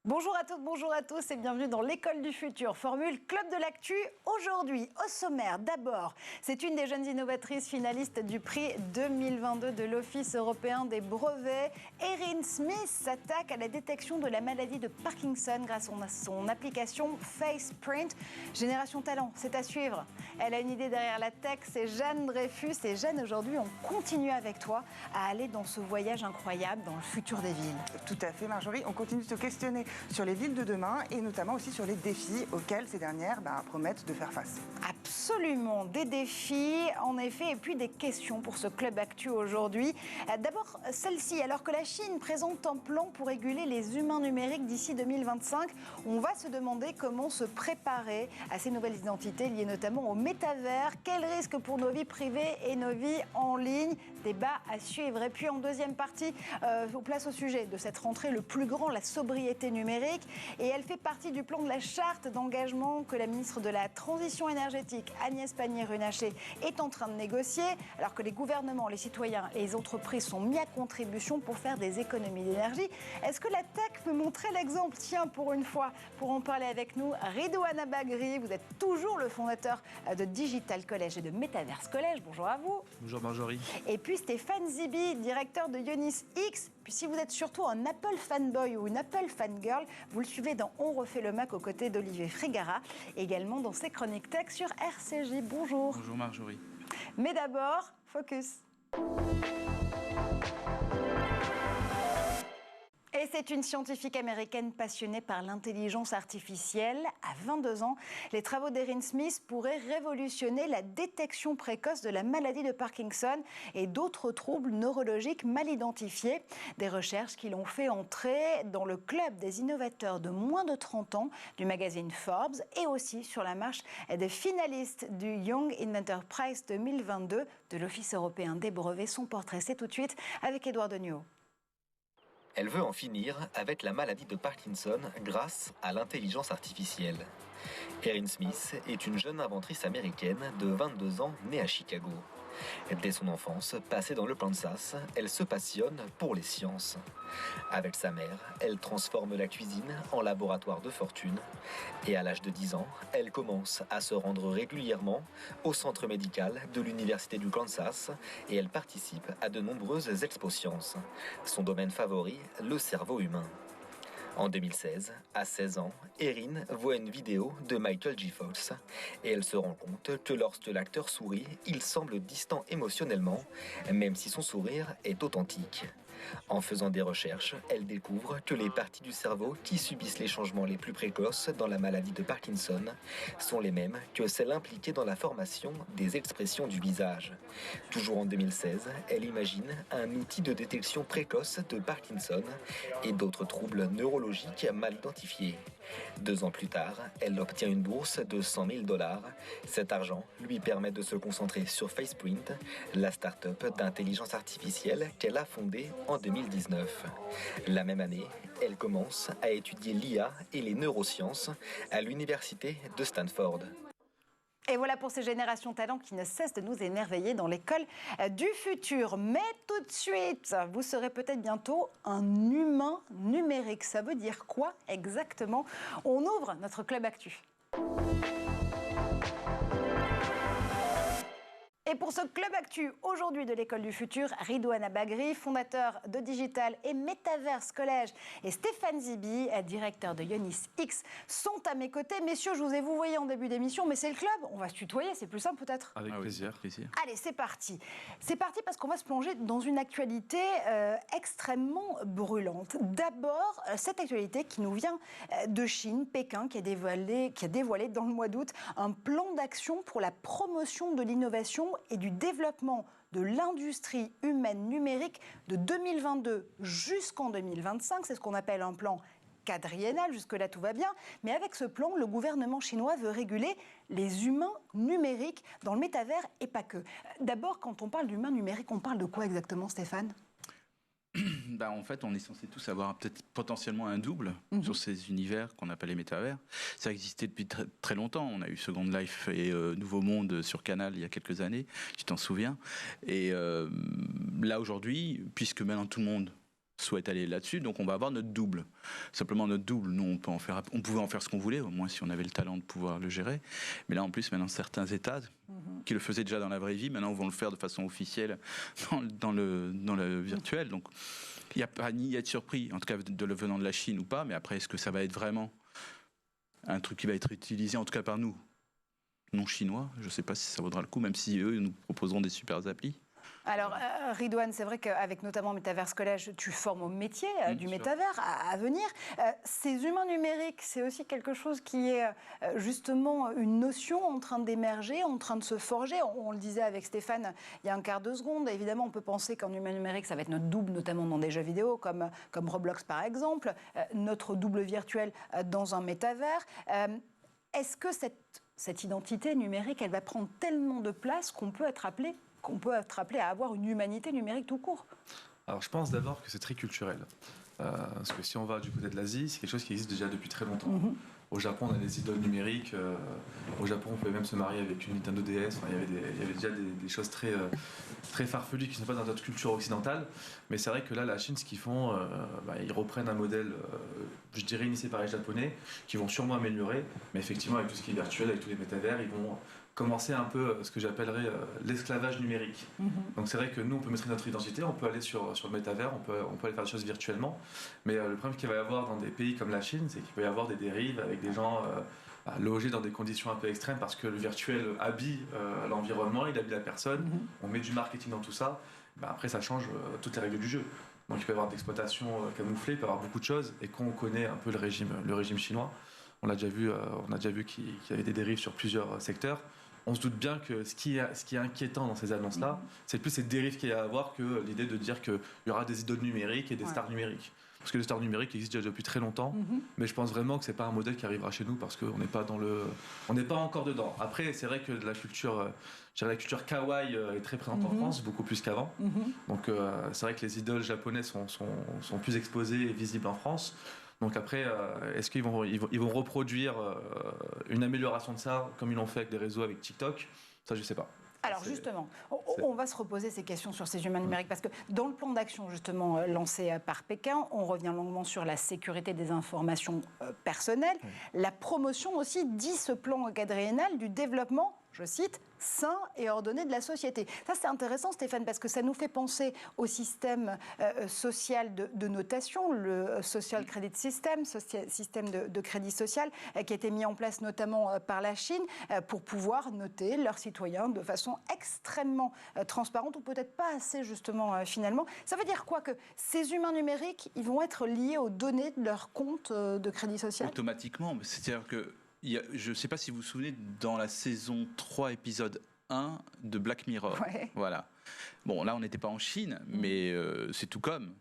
Bonjour à toutes, bonjour à tous et bienvenue dans l'école du futur, Formule Club de l'actu. Aujourd'hui, au sommaire, d'abord, c'est une des jeunes innovatrices finalistes du prix 2022 de l'Office européen des brevets. Erin Smith s'attaque à la détection de la maladie de Parkinson grâce à son application FacePrint. Génération Talent, c'est à suivre. Elle a une idée derrière la tech, c'est Jeanne Dreyfus. Et Jeanne, aujourd'hui, on continue avec toi à aller dans ce voyage incroyable dans le futur des villes. Tout à fait, Marjorie. On continue de se questionner sur les villes de demain et notamment aussi sur les défis auxquels ces dernières promettent de faire face. Absolument, des défis en effet et puis des questions pour ce club actu aujourd'hui. D'abord celle-ci, alors que la Chine présente un plan pour réguler les humains numériques d'ici 2025, on va se demander comment se préparer à ces nouvelles identités liées notamment au métavers. Quel risque pour nos vies privées et nos vies en ligne? Débat à suivre. Et puis en deuxième partie, on place au sujet de cette rentrée le plus grand, la sobriété numérique. Et elle fait partie du plan de la charte d'engagement que la ministre de la Transition énergétique, Agnès Pannier-Runacher, est en train de négocier, alors que les gouvernements, les citoyens et les entreprises sont mis à contribution pour faire des économies d'énergie. Est-ce que la tech peut montrer l'exemple? Tiens, pour une fois, pour en parler avec nous, Ridouana Bagri, vous êtes toujours le fondateur de Digital College et de Metaverse College. Bonjour à vous. Bonjour Marjorie. Et puis Stéphane Zibi, directeur de Ionis X. Puis si vous êtes surtout un Apple fanboy ou une Apple fangirl, vous le suivez dans On refait le Mac aux côtés d'Olivier Frigara, également dans ses chroniques tech sur RCJ. Bonjour. Bonjour Marjorie. Mais d'abord, focus. Et c'est une scientifique américaine passionnée par l'intelligence artificielle. À 22 ans, les travaux d'Erin Smith pourraient révolutionner la détection précoce de la maladie de Parkinson et d'autres troubles neurologiques mal identifiés. Des recherches qui l'ont fait entrer dans le club des innovateurs de moins de 30 ans du magazine Forbes et aussi sur la marche des finalistes du Young Inventor Prize 2022 de l'Office européen des brevets. Son portrait, c'est tout de suite avec Édouard Deniau. Elle veut en finir avec la maladie de Parkinson grâce à l'intelligence artificielle. Erin Smith est une jeune inventrice américaine de 22 ans née à Chicago. Dès son enfance, passée dans le Kansas, elle se passionne pour les sciences. Avec sa mère, elle transforme la cuisine en laboratoire de fortune. Et à l'âge de 10 ans, elle commence à se rendre régulièrement au centre médical de l'Université du Kansas et elle participe à de nombreuses exposciences. Son domaine favori, le cerveau humain. En 2016, à 16 ans, Erin voit une vidéo de Michael J. Fox et elle se rend compte que lorsque l'acteur sourit, il semble distant émotionnellement, même si son sourire est authentique. En faisant des recherches, elle découvre que les parties du cerveau qui subissent les changements les plus précoces dans la maladie de Parkinson sont les mêmes que celles impliquées dans la formation des expressions du visage. Toujours en 2016, elle imagine un outil de détection précoce de Parkinson et d'autres troubles neurologiques mal identifiés. 2 ans plus tard, elle obtient une bourse de $100 000. Cet argent lui permet de se concentrer sur FacePrint, la start-up d'intelligence artificielle qu'elle a fondée en 2019. La même année, elle commence à étudier l'IA et les neurosciences à l'université de Stanford. Et voilà pour ces générations talents qui ne cessent de nous émerveiller dans l'école du futur. Mais tout de suite, vous serez peut-être bientôt un humain numérique. Ça veut dire quoi exactement? On ouvre notre club actu. Et pour ce club actu aujourd'hui de l'école du futur, Ridouana Bagri, fondateur de Digital et Metaverse College, et Stéphane Zibi, directeur de Ionis X, sont à mes côtés. Messieurs, je vous ai vouvoyé en début d'émission, mais c'est le club. On va se tutoyer, c'est plus simple peut-être. Avec plaisir. Allez, c'est parti. C'est parti parce qu'on va se plonger dans une actualité extrêmement brûlante. D'abord, cette actualité qui nous vient de Chine, Pékin, qui a dévoilé dans le mois d'août un plan d'action pour la promotion de l'innovation et du développement de l'industrie humaine numérique de 2022 jusqu'en 2025. C'est ce qu'on appelle un plan quadriennal, jusque-là tout va bien. Mais avec ce plan, le gouvernement chinois veut réguler les humains numériques dans le métavers et pas que. D'abord, quand on parle d'humains numériques, on parle de quoi exactement, Stéphane ? En fait, on est censé tous avoir peut-être potentiellement un double sur ces univers qu'on appelle les métavers. Ça existait depuis très longtemps. On a eu Second Life et Nouveau Monde sur Canal il y a quelques années, tu t'en souviens. Et là, aujourd'hui, puisque maintenant tout le monde souhaite aller là-dessus, donc on va avoir notre double. Simplement notre double, nous on pouvait en faire ce qu'on voulait, au moins si on avait le talent de pouvoir le gérer. Mais là en plus maintenant certains États qui le faisaient déjà dans la vraie vie, maintenant vont le faire de façon officielle dans le virtuel. Donc il n'y a pas ni à être surpris, en tout cas de le venant de la Chine ou pas, mais après est-ce que ça va être vraiment un truc qui va être utilisé en tout cas par nous non chinois, je ne sais pas si ça vaudra le coup, même si eux nous proposeront des super applis. Alors, Ridwan, c'est vrai qu'avec notamment Metaverse Collège, tu formes au métier du métavers à venir. Ces humains numériques, c'est aussi quelque chose qui est justement une notion en train d'émerger, en train de se forger. On le disait avec Stéphane il y a un quart de seconde. Évidemment, on peut penser qu'en humain numérique, ça va être notre double, notamment dans des jeux vidéo comme Roblox par exemple, notre double virtuel dans un métavers. Est-ce que cette identité numérique, elle va prendre tellement de place qu'on peut être appelé à avoir une humanité numérique tout court? Alors je pense d'abord que c'est très culturel. Parce que si on va du côté de l'Asie, c'est quelque chose qui existe déjà depuis très longtemps. Au Japon, on a des idoles numériques. Au Japon, on pouvait même se marier avec une Nintendo DS. Enfin, il y avait déjà des choses très, très farfelues qui ne sont pas dans notre culture occidentale. Mais c'est vrai que là, la Chine, ce qu'ils font, ils reprennent un modèle, je dirais, initié par les Japonais, qui vont sûrement améliorer. Mais effectivement, avec tout ce qui est virtuel, avec tous les métavers, ils vont commencer un peu ce que j'appellerais l'esclavage numérique. Donc c'est vrai que nous, on peut maîtriser notre identité, on peut aller sur le métavers, on peut aller faire des choses virtuellement, mais le problème qu'il va y avoir dans des pays comme la Chine, c'est qu'il peut y avoir des dérives avec des gens logés dans des conditions un peu extrêmes parce que le virtuel habille l'environnement, il habille la personne, on met du marketing dans tout ça, après ça change toutes les règles du jeu. Donc il peut y avoir d'exploitation camouflée, il peut y avoir beaucoup de choses, et quand on connaît un peu le régime chinois, on a déjà vu qu'il y avait des dérives sur plusieurs secteurs. On se doute bien que ce qui est inquiétant dans ces annonces-là, c'est plus ces dérives qu'il y a à avoir que l'idée de dire qu'il y aura des idoles numériques et des stars numériques. Parce que les stars numériques existent déjà depuis très longtemps, mais je pense vraiment que c'est pas un modèle qui arrivera chez nous parce qu'on n'est pas encore dedans. Après, c'est vrai que la culture kawaii est très présente en France, beaucoup plus qu'avant. Donc c'est vrai que les idoles japonaises sont plus exposées et visibles en France. Donc après, est-ce qu'ils vont reproduire une amélioration de ça, comme ils l'ont fait avec des réseaux avec TikTok? Ça, je ne sais pas. Alors justement, on va se reposer ces questions sur ces humains numériques, parce que dans le plan d'action justement lancé par Pékin, on revient longuement sur la sécurité des informations personnelles, la promotion aussi, dit ce plan quadriennal, du développement, je cite, sain et ordonné de la société. Ça, c'est intéressant, Stéphane, parce que ça nous fait penser au système social de notation, le Social Credit System, système de crédit social, qui a été mis en place notamment par la Chine pour pouvoir noter leurs citoyens de façon extrêmement transparente, ou peut-être pas assez, justement, finalement. Ça veut dire quoi? Que ces humains numériques, ils vont être liés aux données de leur compte de crédit social? Automatiquement, c'est-à-dire que je ne sais pas si vous vous souvenez, dans la saison 3, épisode 1 de Black Mirror. Ouais. Voilà. Bon, là, on n'était pas en Chine, mais c'est tout comme.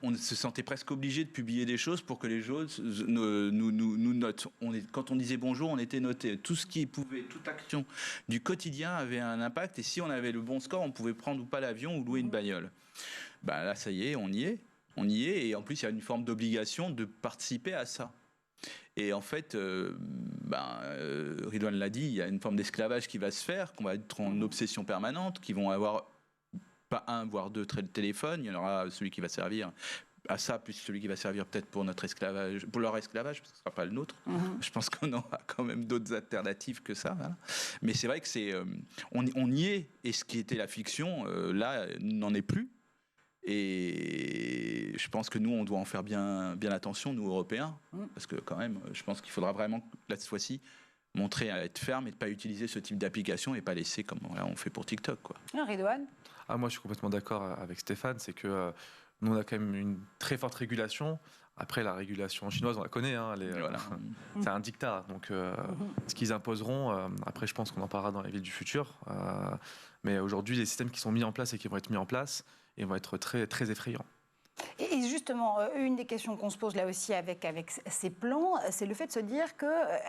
On se sentait presque obligé de publier des choses pour que les gens nous notent. Quand on disait bonjour, on était noté. Tout ce qui pouvait, toute action du quotidien avait un impact. Et si on avait le bon score, on pouvait prendre ou pas l'avion ou louer une bagnole. Ben là, ça y est, on y est. On y est. Et en plus, il y a une forme d'obligation de participer à ça. Et en fait, Ridwan l'a dit, il y a une forme d'esclavage qui va se faire, qu'on va être en obsession permanente, qui vont avoir pas un, voire deux téléphones. Il y en aura celui qui va servir à ça, plus celui qui va servir peut-être pour notre esclavage, pour leur esclavage, parce que ce ne sera pas le nôtre. Je pense qu'on aura quand même d'autres alternatives que ça. Voilà. Mais c'est vrai que on y est, et ce qui était la fiction, là, n'en est plus. Et je pense que nous, on doit en faire bien attention, nous, Européens, parce que quand même, je pense qu'il faudra vraiment, là, cette fois-ci, montrer à être ferme et de ne pas utiliser ce type d'application et pas laisser comme là, on fait pour TikTok, quoi. Ridwan? Moi, je suis complètement d'accord avec Stéphane. C'est que nous, on a quand même une très forte régulation. Après, la régulation chinoise, on la connaît. Voilà. C'est un diktat. Donc, ce qu'ils imposeront, après, je pense qu'on en parlera dans les villes du futur. Mais aujourd'hui, les systèmes qui sont mis en place et qui vont être mis en place, ils vont être très, très effrayants. Et justement, une des questions qu'on se pose là aussi avec ces plans, c'est le fait de se dire que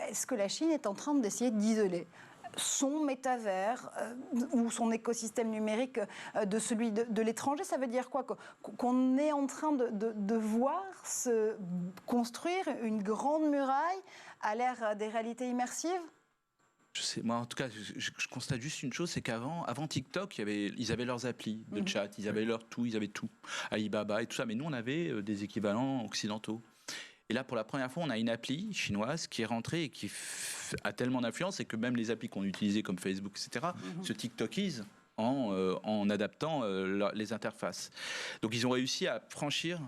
est-ce que la Chine est en train d'essayer d'isoler son métavers ou son écosystème numérique de celui de l'étranger? Ça veut dire quoi? Qu'on est en train de voir se construire une grande muraille à l'ère des réalités immersives? Je sais, moi, en tout cas, je constate juste une chose, c'est qu'avant TikTok, ils avaient leurs applis de chat, ils avaient ils avaient tout, Alibaba et tout ça, mais nous, on avait des équivalents occidentaux. Et là, pour la première fois, on a une appli chinoise qui est rentrée et qui a tellement d'influence, et que même les applis qu'on utilisait comme Facebook, etc., se TikTokisent en adaptant les interfaces. Donc, ils ont réussi à franchir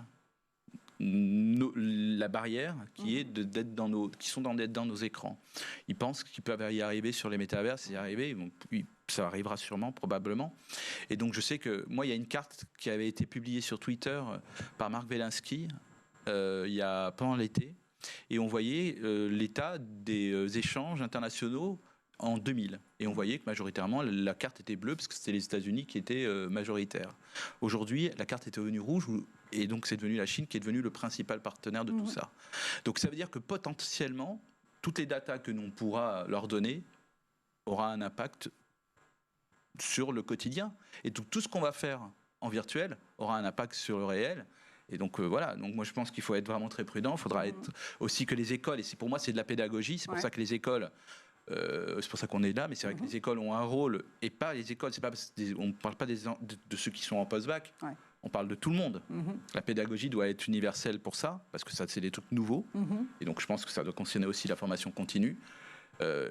la barrière qui est d'être dans nos écrans. Ils pensent qu'ils peuvent y arriver sur les métavers, c'est y arriver, ça arrivera sûrement, probablement. Et donc je sais que moi, il y a une carte qui avait été publiée sur Twitter par Marc Wielinski pendant l'été, et on voyait l'état des échanges internationaux en 2000. Et on voyait que majoritairement, la carte était bleue parce que c'était les États-Unis qui étaient majoritaires. Aujourd'hui, la carte est devenue rouge, et donc c'est devenu la Chine qui est devenue le principal partenaire de tout ça. Donc ça veut dire que potentiellement, toutes les datas que l'on pourra leur donner aura un impact sur le quotidien. Et tout ce qu'on va faire en virtuel aura un impact sur le réel. Et donc voilà, donc moi je pense qu'il faut être vraiment très prudent. Il faudra être aussi que les écoles, et pour moi c'est de la pédagogie, c'est pour ça que les écoles... c'est pour ça qu'on est là, mais c'est vrai que les écoles ont un rôle, et pas les écoles, on ne parle pas de ceux qui sont en post-bac, on parle de tout le monde. La pédagogie doit être universelle pour ça, parce que ça, c'est des trucs nouveaux, et donc je pense que ça doit concerner aussi la formation continue.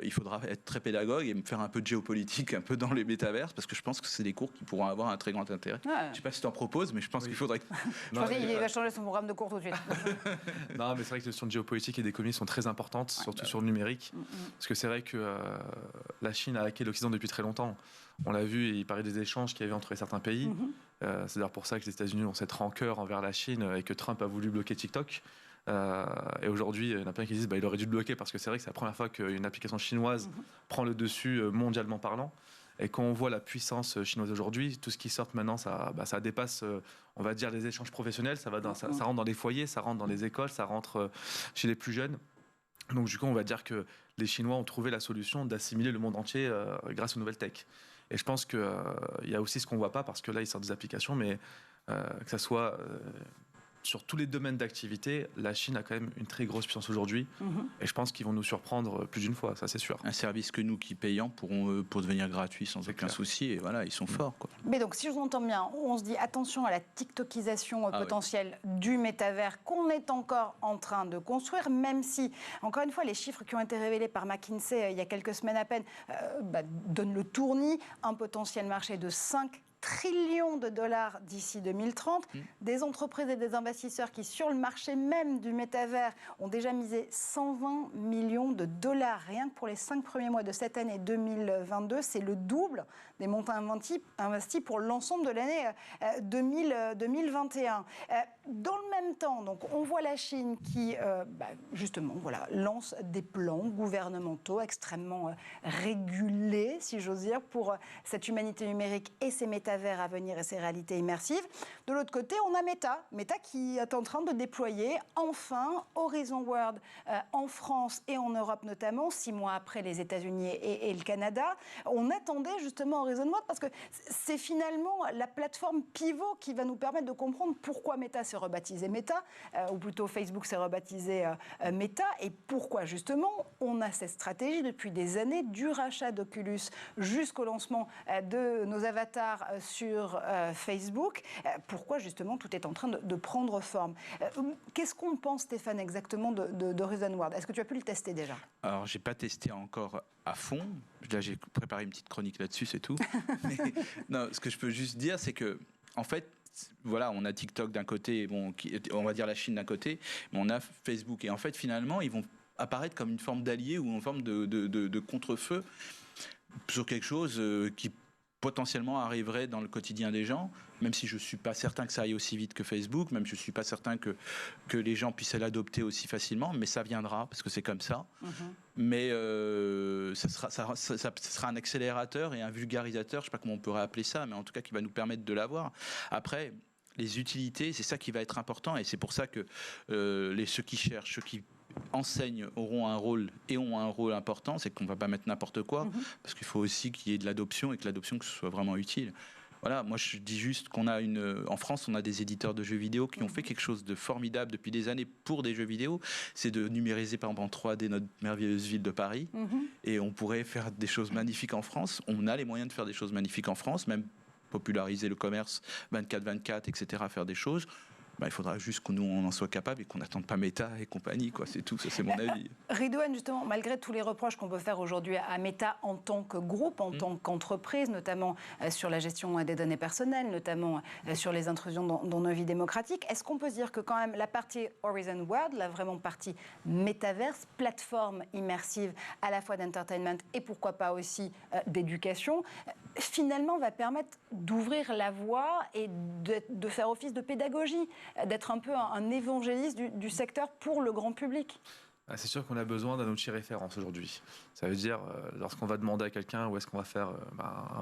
Il faudra être très pédagogue et faire un peu de géopolitique, un peu dans les métaverses, parce que je pense que c'est des cours qui pourront avoir un très grand intérêt. Je ne sais pas si tu en proposes, mais je pense qu'il faudrait... Je pense qu'il va changer son programme de cours tout de suite. Non, mais c'est vrai que les notions de géopolitique et d'économie sont très importantes, surtout sur le numérique. Parce que c'est vrai que la Chine a hacké l'Occident depuis très longtemps. On l'a vu, il paraît des échanges qu'il y avait entre certains pays. C'est d'ailleurs pour ça que les États-Unis ont cette rancœur envers la Chine et que Trump a voulu bloquer TikTok. Et aujourd'hui, il y en a plein qui disent qu'il aurait dû le bloquer parce que c'est vrai que c'est la première fois qu'une application chinoise prend le dessus mondialement parlant. Et quand on voit la puissance chinoise aujourd'hui, tout ce qui sort maintenant, ça dépasse, on va dire, les échanges professionnels. Ça rentre dans les foyers, ça rentre dans les écoles, ça rentre chez les plus jeunes. Donc du coup, on va dire que les Chinois ont trouvé la solution d'assimiler le monde entier grâce aux nouvelles tech. Et je pense qu'il y a aussi ce qu'on ne voit pas, parce que là, ils sortent des applications, mais que ça soit... sur tous les domaines d'activité, la Chine a quand même une très grosse puissance aujourd'hui. Et je pense qu'ils vont nous surprendre plus d'une fois, ça c'est sûr. Un service que nous qui payons pourront pour devenir gratuit sans aucun souci. Et voilà, ils sont forts, quoi. Mais donc, si je vous entends bien, on se dit attention à la TikTokisation potentielle du métavers qu'on est encore en train de construire, même si, encore une fois, les chiffres qui ont été révélés par McKinsey il y a quelques semaines à peine donnent le tournis, un potentiel marché de 5 trillions de dollars d'ici 2030. Des entreprises et des investisseurs qui, sur le marché même du métavers, ont déjà misé 120 millions de dollars rien que pour les 5 premiers mois de cette année 2022. C'est le double des montants investis pour l'ensemble de l'année 2021. Dans le même temps, donc, on voit la Chine qui, justement, lance des plans gouvernementaux extrêmement régulés, si j'ose dire, pour cette humanité numérique et ses métavers à venir et ses réalités immersives. De l'autre côté, on a Meta qui est en train de déployer enfin Horizon World en France et en Europe notamment, 6 mois après les États-Unis et le Canada. On attendait justement Horizon World parce que c'est finalement la plateforme pivot qui va nous permettre de comprendre pourquoi Meta s'est rebaptisé Meta, ou plutôt Facebook s'est rebaptisé Meta, et pourquoi justement on a cette stratégie depuis des années, du rachat d'Oculus jusqu'au lancement de nos avatars sur Facebook. Pourquoi justement tout est en train de prendre forme. Qu'est-ce qu'on pense, Stéphane, exactement d'Horizon World? Est-ce que tu as pu le tester déjà? Alors, j'ai pas testé encore à fond. Là, j'ai préparé une petite chronique là-dessus, c'est tout. Mais, non, ce que je peux juste dire, c'est que, en fait, voilà, on a TikTok d'un côté, on va dire la Chine d'un côté, mais on a Facebook. Et en fait, finalement, ils vont apparaître comme une forme d'allié ou une forme de contre-feu sur quelque chose qui potentiellement arriverait dans le quotidien des gens, même si je ne suis pas certain que ça aille aussi vite que Facebook, même si je ne suis pas certain que les gens puissent l'adopter aussi facilement, mais ça viendra, parce que c'est comme ça. Mais ça sera un accélérateur et un vulgarisateur, je ne sais pas comment on pourrait appeler ça, mais en tout cas qui va nous permettre de l'avoir. Après, les utilités, c'est ça qui va être important, et c'est pour ça que ceux qui cherchent, ceux qui enseignent auront un rôle et ont un rôle important, c'est qu'on ne va pas mettre n'importe quoi, parce qu'il faut aussi qu'il y ait de l'adoption et que l'adoption que ce soit vraiment utile. Voilà, moi je dis juste qu'on a en France, on a des éditeurs de jeux vidéo qui ont fait quelque chose de formidable depuis des années pour des jeux vidéo. C'est de numériser par exemple en 3D notre merveilleuse ville de Paris. Et on pourrait faire des choses magnifiques en France. On a les moyens de faire des choses magnifiques en France, même populariser le commerce 24/24, etc., faire des choses. Il faudra juste que nous on en soit capable et qu'on n'attende pas Meta et compagnie, quoi. C'est tout, ça c'est mon avis. Ridouane, justement, malgré tous les reproches qu'on peut faire aujourd'hui à Meta en tant que groupe, en tant qu'entreprise, notamment sur la gestion des données personnelles, notamment sur les intrusions dans nos vies démocratiques, est-ce qu'on peut se dire que quand même la partie Horizon World, la vraiment partie métaverse, plateforme immersive à la fois d'entertainment et pourquoi pas aussi d'éducation, finalement va permettre d'ouvrir la voie et de faire office de pédagogie, d'être un peu un évangéliste du secteur pour le grand public? C'est sûr qu'on a besoin d'un outil référence aujourd'hui. Ça veut dire, lorsqu'on va demander à quelqu'un où est-ce qu'on va faire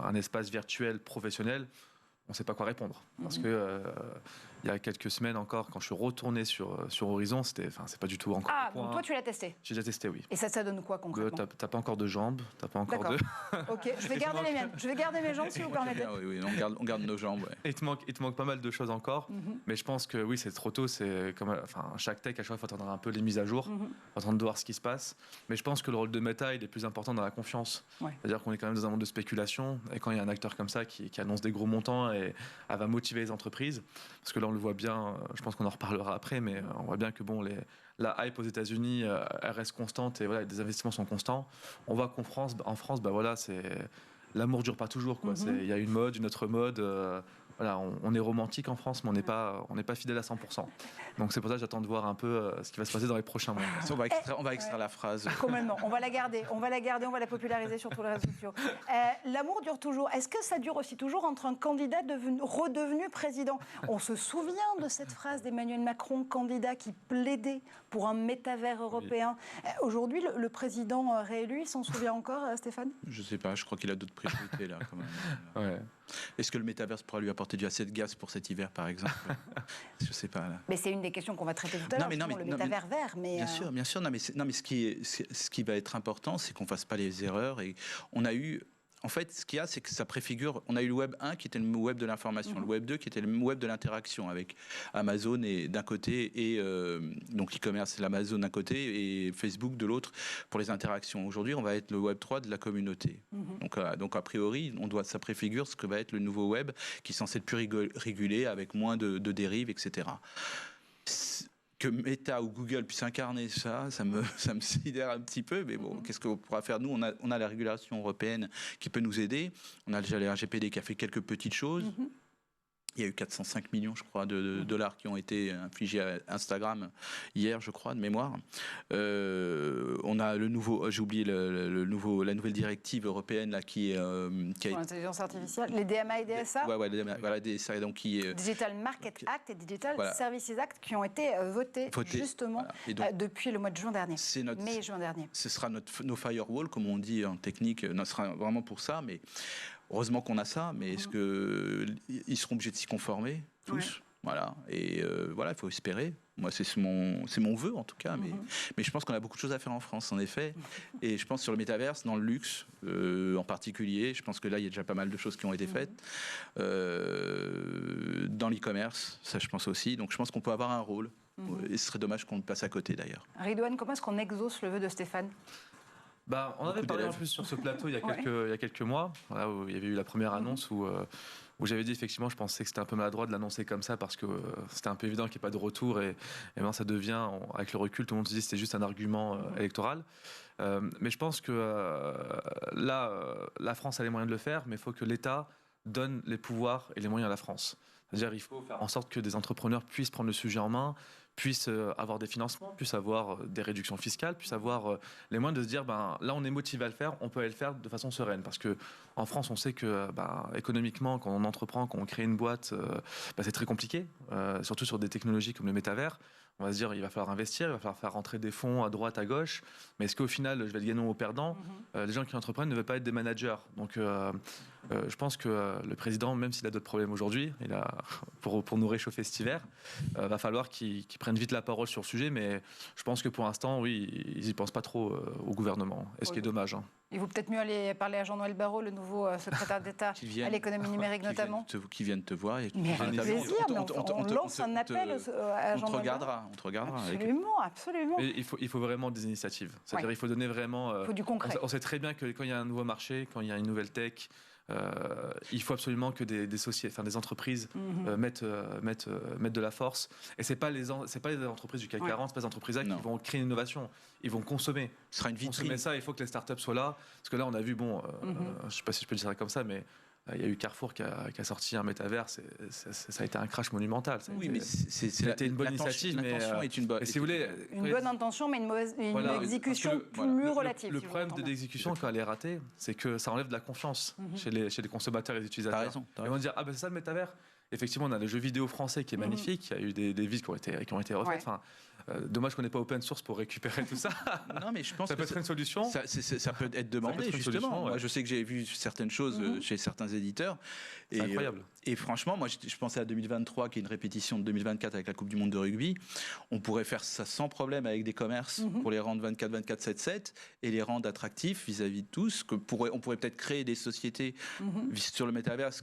un espace virtuel professionnel, on ne sait pas quoi répondre. Parce que il y a quelques semaines encore, quand je suis retourné sur Horizon, c'est pas du tout encore. Ah, donc toi tu l'as testé? J'ai déjà testé, oui. Et ça donne quoi concrètement? T'as pas encore de jambes, t'as pas encore de... Ok, je vais garder les miennes. Je vais garder mes jambes si vous permettez. Oui, on garde nos jambes. Ouais. Il te manque pas mal de choses encore, mais je pense que oui, c'est trop tôt. C'est comme, chaque tech, à chaque fois, il faut attendre un peu les mises à jour, il faut attendre de voir ce qui se passe. Mais je pense que le rôle de Meta, il est plus important dans la confiance. Ouais. C'est-à-dire qu'on est quand même dans un monde de spéculation, et quand il y a un acteur comme ça qui annonce des gros montants et va motiver les entreprises, parce que là on le voit bien, je pense qu'on en reparlera après, mais on voit bien que la hype aux États-Unis elle reste constante et voilà, les investissements sont constants. On voit qu'en France, c'est l'amour dure pas toujours, quoi. Il y a une mode, une autre mode. Voilà, on est romantique en France, mais on n'est pas fidèle à 100%. Donc c'est pour ça que j'attends de voir un peu ce qui va se passer dans les prochains mois. On va extraire la phrase. Complètement. On va la garder, on va la populariser sur tous les réseaux sociaux. L'amour dure toujours. Est-ce que ça dure aussi toujours entre un candidat redevenu président? On se souvient de cette phrase d'Emmanuel Macron, candidat qui plaidait pour un métavers européen. Oui. Aujourd'hui, le président réélu, il s'en souvient encore, Stéphane? Je ne sais pas, je crois qu'il a d'autres priorités là quand même. Ouais. Est-ce que le métaverse pourra lui apporter du assez de gaz pour cet hiver, par exemple? Je ne sais pas. Là. Mais c'est une des questions qu'on va traiter tout à l'heure, le métavers vert. Mais bien sûr. Non, mais ce qui va être important, c'est qu'on ne fasse pas les erreurs. Et on a eu... En fait, ce qu'il y a, c'est que ça préfigure... On a eu le Web 1 qui était le Web de l'information, le Web 2 qui était le Web de l'interaction avec Amazon d'un côté et donc e-commerce, c'est l'Amazon d'un côté et Facebook de l'autre pour les interactions. Aujourd'hui, on va être le Web 3 de la communauté. Donc a priori, ça préfigure ce que va être le nouveau Web qui est censé être plus régulé avec moins de dérives, etc. Que Meta ou Google puisse incarner ça me sidère un petit peu, mais bon, qu'est-ce qu'on pourra faire? Nous, on a la régulation européenne qui peut nous aider. On a déjà le RGPD qui a fait quelques petites choses. Il y a eu 405 millions, je crois, de dollars qui ont été infligés à Instagram hier, je crois, de mémoire. On a le nouveau, j'ai oublié la nouvelle directive européenne là qui sur l'intelligence artificielle, les DMA et DSA. Ouais, voilà, DSA, donc qui Digital Market Act et Digital Services Act qui ont été votés justement depuis le mois de juin dernier. Mai-juin dernier. Ce sera nos firewall, comme on dit en technique, ce sera vraiment pour ça, mais. Heureusement qu'on a ça, mais est-ce qu'ils seront obligés de s'y conformer, tous? Voilà. Et il faut espérer. Moi, c'est mon vœu, en tout cas. Mais je pense qu'on a beaucoup de choses à faire en France, en effet. Et je pense sur le métaverse, dans le luxe, en particulier, je pense que là, il y a déjà pas mal de choses qui ont été faites. Dans l'e-commerce, ça, je pense aussi. Donc, je pense qu'on peut avoir un rôle. Et ce serait dommage qu'on le passe à côté, d'ailleurs. Ridouane, comment est-ce qu'on exauce le vœu de Stéphane? On avait parlé en plus sur ce plateau il y a quelques mois, voilà, où il y avait eu la première annonce où j'avais dit effectivement, je pensais que c'était un peu maladroit de l'annoncer comme ça parce que c'était un peu évident qu'il n'y ait pas de retour et maintenant ça devient, avec le recul, tout le monde se dit que c'était juste un argument électoral. Mais je pense que la France a les moyens de le faire, mais il faut que l'État donne les pouvoirs et les moyens à la France. C'est-à-dire il faut faire en sorte que des entrepreneurs puissent prendre le sujet en main, puissent avoir des financements, puissent avoir des réductions fiscales, puissent avoir les moyens de se dire là on est motivé à le faire, on peut aller le faire de façon sereine. Parce qu'en France on sait que économiquement quand on entreprend, quand on crée une boîte, c'est très compliqué, surtout sur des technologies comme le métavers. On va se dire il va falloir investir, il va falloir faire rentrer des fonds à droite, à gauche, mais est-ce qu'au final je vais être gagnant ou perdant? Les gens qui entreprennent ne veulent pas être des managers. Donc je pense que le président, même s'il a d'autres problèmes aujourd'hui, pour nous réchauffer cet hiver, va falloir qu'il prenne vite la parole sur le sujet, mais je pense que pour l'instant, oui, ils n'y pensent pas trop au gouvernement, et ce qui est dommage. Il vaut peut-être mieux aller parler à Jean-Noël Barrot, le nouveau secrétaire d'État à l'économie numérique notamment. Qui viennent te voir. Mais avec plaisir, on lance un appel à Jean-Noël Barrot. On te regardera. Absolument. Mais il faut vraiment des initiatives. C'est-à-dire il faut donner vraiment... Il faut du concret. On sait très bien que quand il y a un nouveau marché, quand il y a une nouvelle tech, il faut absolument que des entreprises mettent de la force. Et c'est pas les entreprises du CAC 40, c'est pas les entreprises qui vont créer une innovation. Ils vont consommer. Ce sera une vitrine. Consommer ça, il faut que les startups soient là. Parce que là, on a vu, je sais pas si je peux dire ça comme ça, mais il y a eu Carrefour qui a sorti un métavers. Ça a été un crash monumental. Mais c'était une bonne initiative, mais si vous voulez, une bonne intention, mais une exécution plus relative. Le problème de l'exécution, quand elle est ratée, c'est que ça enlève de la confiance chez les consommateurs et les utilisateurs. T'as raison. Ils vont dire c'est ça le métavers. Effectivement, on a le jeu vidéo français qui est magnifique. Il y a eu des vies qui ont été refaites. Enfin, dommage qu'on n'ait pas open source pour récupérer tout ça. Non, mais je pense ça peut être une solution. Ça peut être demandé, justement. Moi, je sais que j'ai vu certaines choses chez certains éditeurs. C'est incroyable. Et franchement, moi, je pensais à 2023, qui est une répétition de 2024 avec la Coupe du Monde de rugby. On pourrait faire ça sans problème avec des commerces pour les rendre 24, 7 et les rendre attractifs vis-à-vis de tous. On pourrait peut-être créer des sociétés sur le métaverse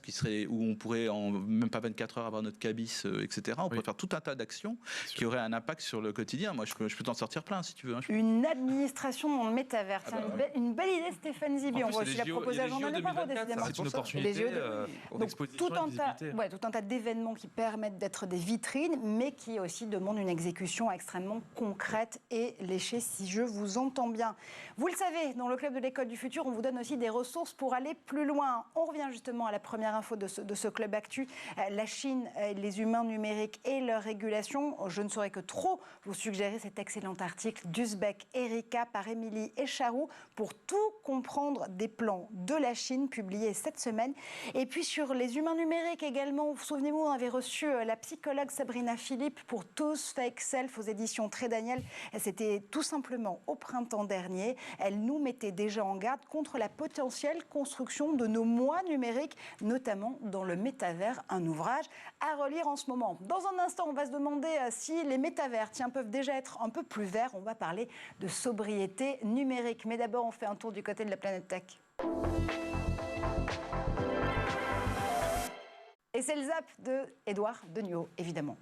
où on pourrait même pas 24 heures avoir notre cabis, etc. On pourrait faire tout un tas d'actions qui auraient un impact sur le quotidien. Moi, je peux t'en sortir plein si tu veux. Une administration dans le métavers. Une belle idée, Stéphane Zibi. On va aussi la proposer à Jean-Noël Barrot, décidément. C'est une opportunité. Donc, tout un tas d'événements qui permettent d'être des vitrines, mais qui aussi demandent une exécution extrêmement concrète et léchée, si je vous entends bien. Vous le savez, dans le Club de l'École du Futur, on vous donne aussi des ressources pour aller plus loin. On revient justement à la première info de ce Club Actu. La Chine, les humains numériques et leur régulation. Je ne saurais que trop vous suggérer cet excellent article d'Uzbek Erika par Émilie Echarou pour tout comprendre des plans de la Chine publié cette semaine. Et puis sur les humains numériques également, vous souvenez-vous, on avait reçu la psychologue Sabrina Philippe pour Tous Fake Self aux éditions Très Daniel. C'était tout simplement au printemps dernier. Elle nous mettait déjà en garde contre la potentielle construction de nos moi numériques, notamment dans le métavers, un ouvrage à relire en ce moment. Dans un instant, on va se demander si les métavers peuvent déjà être un peu plus verts. On va parler de sobriété numérique. Mais d'abord, on fait un tour du côté de la planète tech. Et c'est le zap de Édouard Degnaud, évidemment.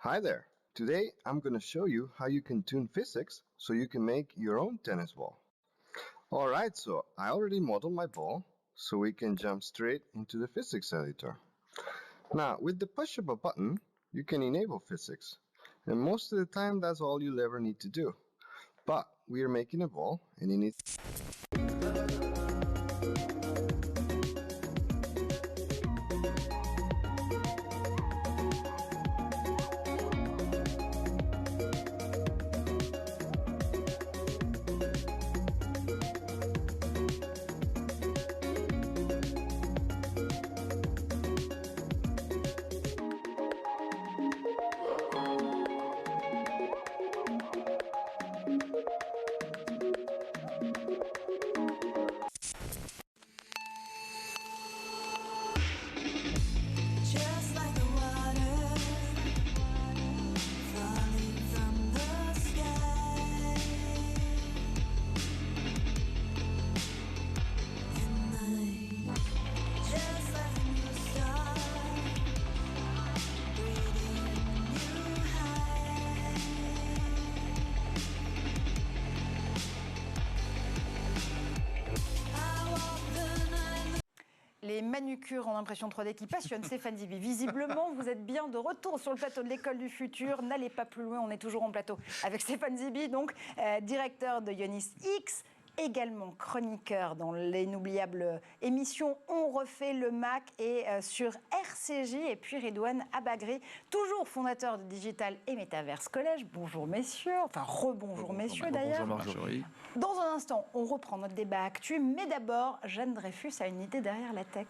Hi there. Today I'm going to show you how you can tune physics so you can make your own tennis ball. Alright, so I already modeled my ball so we can jump straight into the physics editor. Now with the push of a button you can enable physics, and most of the time that's all you'll ever need to do. But we are making a ball and you need manucure en impression 3D qui passionne Stéphane Zibi. Visiblement, vous êtes bien de retour sur le plateau de l'École du Futur. N'allez pas plus loin, on est toujours en plateau avec Stéphane Zibi, donc directeur de Ionis X, également chroniqueur dans l'inoubliable émission On refait le Mac et sur RCJ, et puis Redouane Abagri, toujours fondateur de Digital et Metaverse Collège. Bonjour messieurs, enfin rebonjour messieurs d'ailleurs. Bonjour Marjorie. Dans un instant, on reprend notre débat actu, mais d'abord, Jeanne Dreyfus a une idée derrière la tech.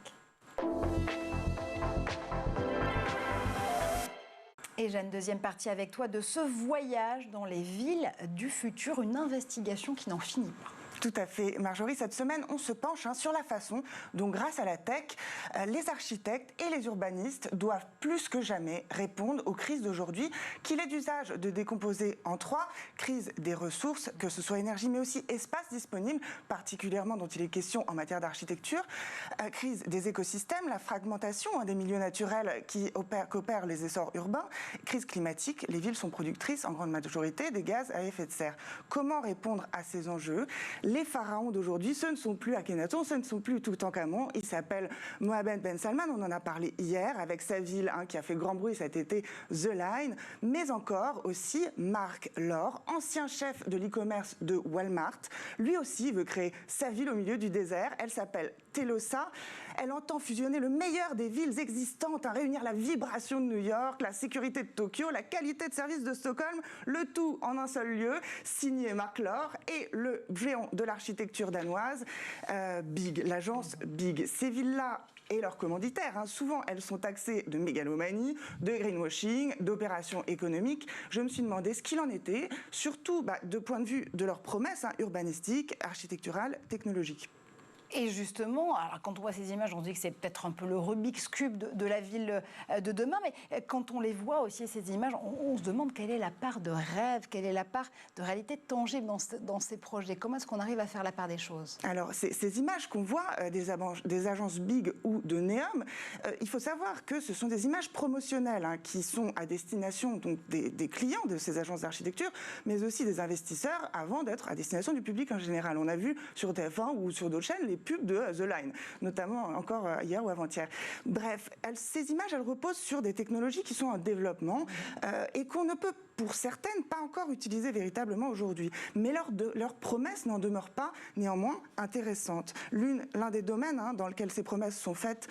Et Jeanne, deuxième partie avec toi de ce voyage dans les villes du futur, une investigation qui n'en finit pas. Tout à fait, Marjorie. Cette semaine, on se penche sur la façon dont, grâce à la tech, les architectes et les urbanistes doivent plus que jamais répondre aux crises d'aujourd'hui, qu'il est d'usage de décomposer en trois: crise des ressources, que ce soit énergie, mais aussi espace disponible, particulièrement dont il est question en matière d'architecture, crise des écosystèmes, la fragmentation des milieux naturels qu'opèrent les essors urbains, crise climatique, les villes sont productrices en grande majorité des gaz à effet de serre. Comment répondre à ces enjeux ? Les pharaons d'aujourd'hui, ce ne sont plus Akhenaton, ce ne sont plus Toutankhamon, il s'appelle Mohammed Ben Salman, on en a parlé hier avec sa ville qui a fait grand bruit cet été, The Line, mais encore aussi Mark Lore, ancien chef de l'e-commerce de Walmart. Lui aussi veut créer sa ville au milieu du désert, elle s'appelle Telosa. Elle entend fusionner le meilleur des villes existantes, réunir la vibration de New York, la sécurité de Tokyo, la qualité de service de Stockholm, le tout en un seul lieu, signé Mark Lore et le géant de l'architecture danoise, Big, l'agence Big. Ces villes-là et leurs commanditaires, souvent elles sont taxées de mégalomanie, de greenwashing, d'opérations économiques. Je me suis demandé ce qu'il en était, surtout de point de vue de leurs promesses urbanistiques, architecturales, technologiques. Et justement, alors quand on voit ces images, on se dit que c'est peut-être un peu le Rubik's Cube de la ville de demain, mais quand on les voit aussi, ces images, on se demande quelle est la part de rêve, quelle est la part de réalité tangible dans ces projets. Comment est-ce qu'on arrive à faire la part des choses ? Alors, ces images qu'on voit des agences Big ou de Neom, il faut savoir que ce sont des images promotionnelles qui sont à destination donc, des clients de ces agences d'architecture, mais aussi des investisseurs avant d'être à destination du public en général. On a vu sur TF1 ou sur d'autres chaînes les pubs de The Line, notamment encore hier ou avant-hier. Bref, ces images, elles reposent sur des technologies qui sont en développement et qu'on ne peut, pour certaines, pas encore utiliser véritablement aujourd'hui. Mais leurs promesses n'en demeurent pas néanmoins intéressantes. L'un des domaines dans lequel ces promesses sont faites,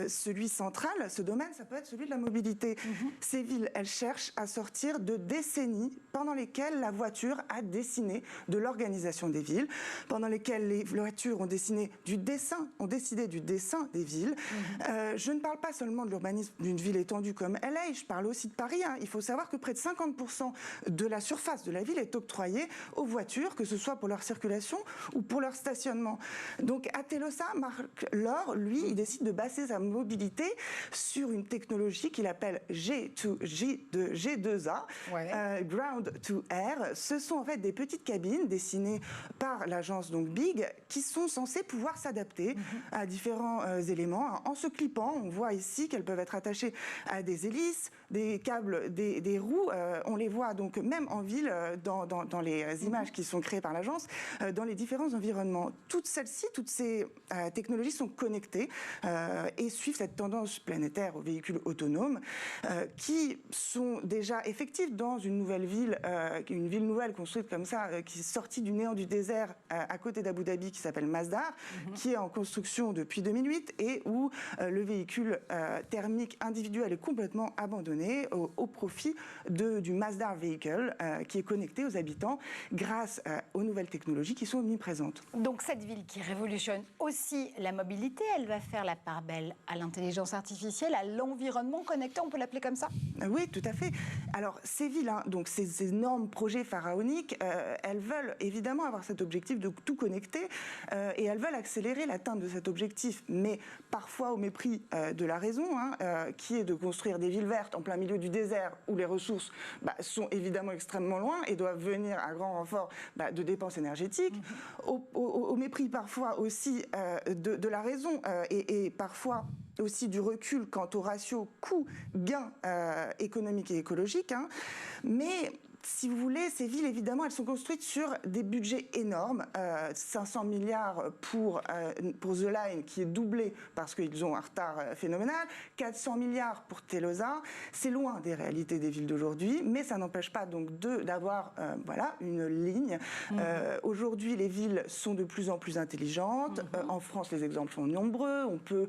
celui central, ce domaine, ça peut être celui de la mobilité. Ces villes, elles cherchent à sortir de décennies pendant lesquelles la voiture a décidé de l'organisation des villes, pendant lesquelles les voitures ont décidé du dessin des villes. Je ne parle pas seulement de l'urbanisme d'une ville étendue comme LA, je parle aussi de Paris. Il faut savoir que près de 50% de la surface de la ville est octroyée aux voitures, que ce soit pour leur circulation ou pour leur stationnement. Donc à Telosa, Mark Lore, lui, il décide de baser sa mobilité sur une technologie qu'il appelle G2A, Ground to Air. Ce sont en fait des petites cabines dessinées par l'agence donc Big qui sont censées pouvoir s'adapter à différents éléments. En se clipant, on voit ici qu'elles peuvent être attachées à des hélices, des câbles, des roues. On les voit donc même en ville, dans les images qui sont créées par l'agence, dans les différents environnements. Toutes ces technologies sont connectées et suivent cette tendance planétaire aux véhicules autonomes qui sont déjà effectifs dans une nouvelle ville, une ville nouvelle construite comme ça, qui est sortie du néant du désert à côté d'Abu Dhabi, qui s'appelle Masdar, qui est en construction depuis 2008 et où le véhicule thermique individuel est complètement abandonné au profit du Masdar Vehicle qui est connecté aux habitants grâce aux nouvelles technologies qui sont omniprésentes. Donc cette ville qui révolutionne aussi la mobilité, elle va faire la part belle à l'intelligence artificielle, à l'environnement connecté, on peut l'appeler comme ça ? Oui, tout à fait. Alors ces villes, donc ces énormes projets pharaoniques, elles veulent évidemment avoir cet objectif de tout connecter et elles veulent accélérer l'atteinte de cet objectif, mais parfois au mépris de la raison, qui est de construire des villes vertes en plein milieu du désert où les ressources sont évidemment extrêmement loin et doivent venir à grand renfort de dépenses énergétiques, au mépris parfois aussi de la raison et parfois aussi du recul quant au ratio coût-gain économique et écologique, mais si vous voulez, ces villes, évidemment, elles sont construites sur des budgets énormes. 500 milliards pour The Line, qui est doublé parce qu'ils ont un retard phénoménal. 400 milliards pour Telosa. C'est loin des réalités des villes d'aujourd'hui, mais ça n'empêche pas donc d'avoir une ligne. Aujourd'hui, les villes sont de plus en plus intelligentes. En France, les exemples sont nombreux. On peut,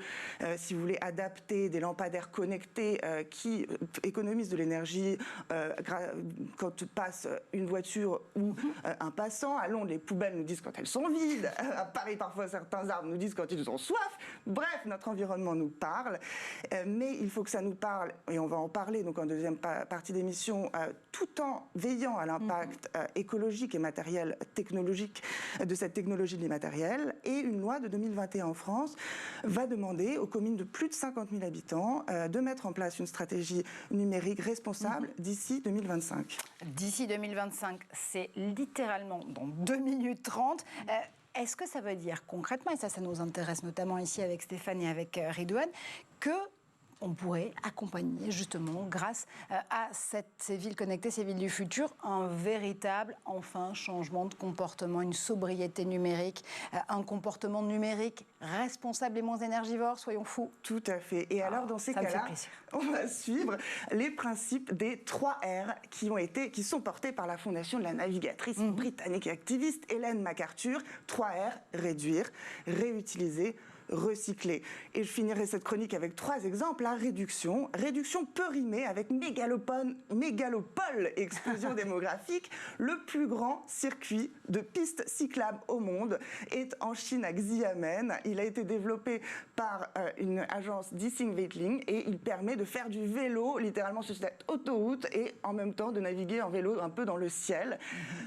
si vous voulez, adapter des lampadaires connectés qui économisent de l'énergie quand passe une voiture ou un passant. À Londres, les poubelles nous disent quand elles sont vides. À Paris, parfois, certains arbres nous disent quand ils ont soif. Bref, notre environnement nous parle. Mais il faut que ça nous parle, et on va en parler donc en deuxième partie d'émission, tout en veillant à l'impact écologique et matériel technologique de cette technologie de l'immatériel. Et une loi de 2021 en France va demander aux communes de plus de 50 000 habitants de mettre en place une stratégie numérique responsable d'ici 2025. D'ici 2025, c'est littéralement dans 2 minutes 30. Est-ce que ça veut dire concrètement, et ça nous intéresse notamment ici avec Stéphane et avec Ridouane, que on pourrait accompagner justement, grâce à ces villes connectées, ces villes du futur, un véritable, changement de comportement, une sobriété numérique, un comportement numérique responsable et moins énergivore, soyons fous. Tout à fait. Et alors, dans ces cas-là, on va suivre les principes des 3 R qui sont portés par la fondation de la navigatrice britannique et activiste Hélène MacArthur. 3 R, réduire, réutiliser, recycler. Et je finirai cette chronique avec 3 exemples. La réduction. Réduction peut rimer avec mégalopole et explosion démographique. Le plus grand circuit de pistes cyclables au monde est en Chine, à Xiamen. Il a été développé par une agence Dixing Weitling et il permet de faire du vélo littéralement sur cette autoroute et en même temps de naviguer en vélo un peu dans le ciel.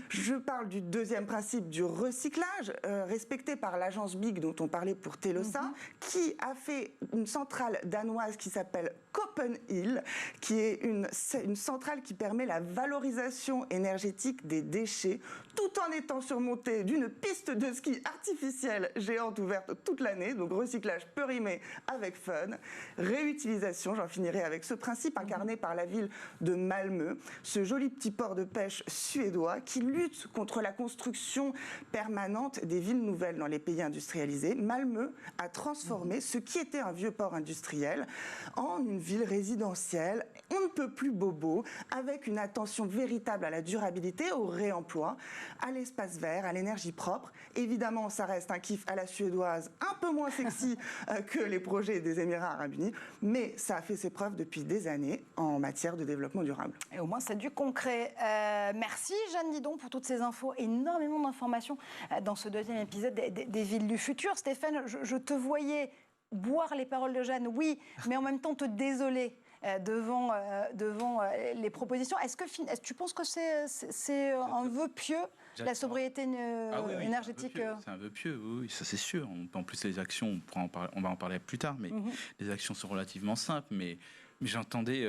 Je parle du deuxième principe du recyclage, respecté par l'agence Big dont on parlait pour Telosa, qui a fait une centrale danoise qui s'appelle Copenhill, qui est une centrale qui permet la valorisation énergétique des déchets, tout en étant surmontée d'une piste de ski artificielle géante ouverte toute l'année. Donc recyclage peut rimer avec fun. Réutilisation, j'en finirai avec ce principe incarné par la ville de Malmö, ce joli petit port de pêche suédois qui lutte contre la construction permanente des villes nouvelles dans les pays industrialisés. Malmö a transformé ce qui était un vieux port industriel en une ville résidentielle, on ne peut plus bobo, avec une attention véritable à la durabilité, au réemploi, à l'espace vert, à l'énergie propre. Évidemment, ça reste un kiff à la suédoise, un peu moins sexy que les projets des Émirats arabes unis, mais ça a fait ses preuves depuis des années en matière de développement durable. Et au moins, c'est du concret. Merci Jeanne Didon pour toutes ces infos, énormément d'informations dans ce deuxième épisode des villes du futur. Stéphane, je te voyais boire les paroles de Jeanne, oui, mais en même temps te désoler devant les propositions. Est-ce que tu penses que c'est un vœu pieux, la sobriété énergétique? C'est un vœu pieux, oui, ça c'est sûr. En plus, les actions, on va en parler plus tard, mais les actions sont relativement simples, mais j'entendais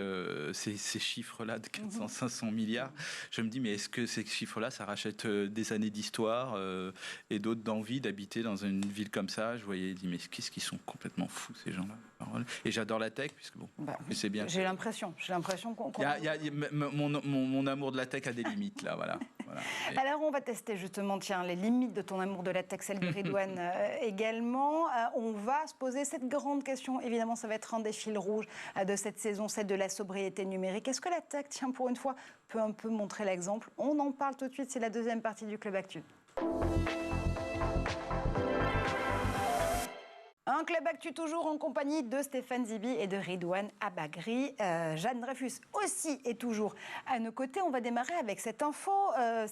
ces chiffres-là de 400-500 milliards. Je me dis, mais est-ce que ces chiffres-là, ça rachète des années d'histoire et d'autres d'envie d'habiter dans une ville comme ça? Je voyais, mais qu'est-ce qu'ils sont complètement fous, ces gens-là. Et j'adore la tech, puisque c'est bien. J'ai l'impression qu'on... Mon amour de la tech a des limites, là, voilà. Alors, on va tester justement, les limites de ton amour de la tech, celle de Ridouane également. On va se poser cette grande question. Évidemment, ça va être un des fils rouges de cette saison, celle de la sobriété numérique. Est-ce que la tech, pour une fois, peut un peu montrer l'exemple? On en parle tout de suite, c'est la deuxième partie du Club Actu. Un Club Actu toujours en compagnie de Stéphane Zibi et de Ridouane Abagri. Jeanne Dreyfus aussi est toujours à nos côtés. On va démarrer avec cette info.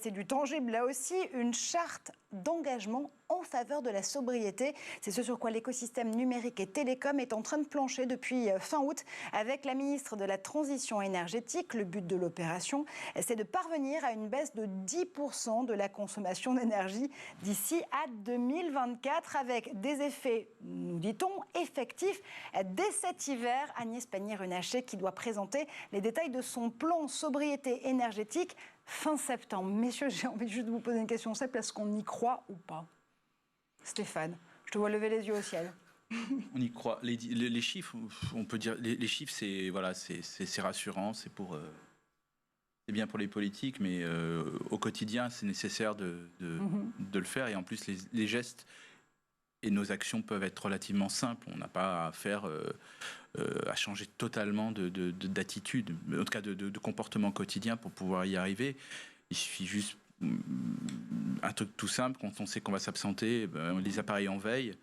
C'est du tangible là aussi, une charte d'engagement en faveur de la sobriété. C'est ce sur quoi l'écosystème numérique et télécom est en train de plancher depuis fin août avec la ministre de la Transition énergétique. Le but de l'opération, c'est de parvenir à une baisse de 10% de la consommation d'énergie d'ici à 2024 avec des effets, nous dit-on, effectifs dès cet hiver. Agnès Pannier-Runacher qui doit présenter les détails de son plan sobriété énergétique fin septembre. Messieurs, j'ai envie juste de vous poser une question simple. Est-ce qu'on y croit ou pas? Stéphane, je te vois lever les yeux au ciel. On y croit. Les chiffres, on peut dire, les chiffres, c'est rassurant, c'est pour c'est bien pour les politiques, mais au quotidien, c'est nécessaire de le faire. Et en plus, les gestes et nos actions peuvent être relativement simples. On n'a pas à faire, à changer totalement d'attitude, en tout cas de comportement quotidien pour pouvoir y arriver. Il suffit juste un truc tout simple. Quand on sait qu'on va s'absenter, les appareils en veille,